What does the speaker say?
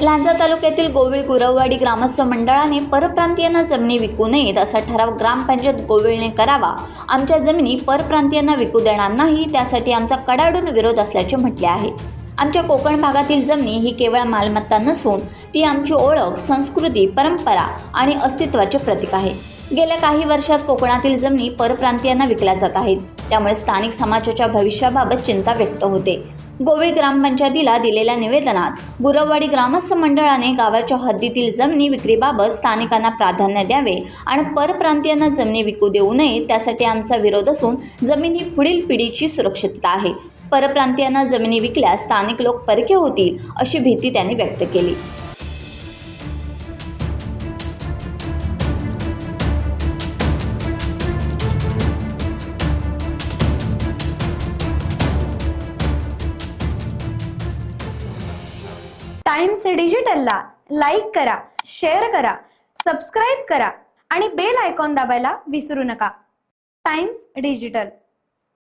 लांजा तालुक्यातील गोविळ गुरववाडी ग्रामस्थ मंडळाने परप्रांतीयांना जमिनी विकू नयेत असा ठराव ग्रामपंचायत गोविळने करावा। आमच्या जमिनी परप्रांतीयांना विकू देणार नाही, त्यासाठी आमचा कडाडून विरोध असल्याचे म्हटले आहे। आमच्या कोकण भागातील जमिनी ही केवळ मालमत्ता नसून ती आमची ओळख, संस्कृती, परंपरा आणि अस्तित्वाचे प्रतीक आहे। गेल्या काही वर्षात कोकणातील जमिनी परप्रांतीयांना विकल्या जात आहेत, त्यामुळे स्थानिक समाजाच्या भविष्याबाबत चिंता व्यक्त होते। गोविळ ग्रामपंचायतीला दिलेल्या निवेदनात गुरववाडी ग्रामस्थ मंडळाने गावाच्या हद्दीतील जमिनी विक्रीबाबत स्थानिकांना प्राधान्य द्यावे आणि परप्रांतीयांना जमिनी विकू देऊ नये, त्यासाठी आमचा विरोध असून जमीन ही पुढील पिढीची सुरक्षितता आहे। परप्रांतीयांना जमिनी विकल्यास स्थानिक लोक परके होतील अशी भीती त्यांनी व्यक्त केली। टाइम्स डिजिटलला लाईक करा, शेअर करा, सबस्क्राईब करा आणि बेल आयकॉन दाबायला विसरू नका। Times digital.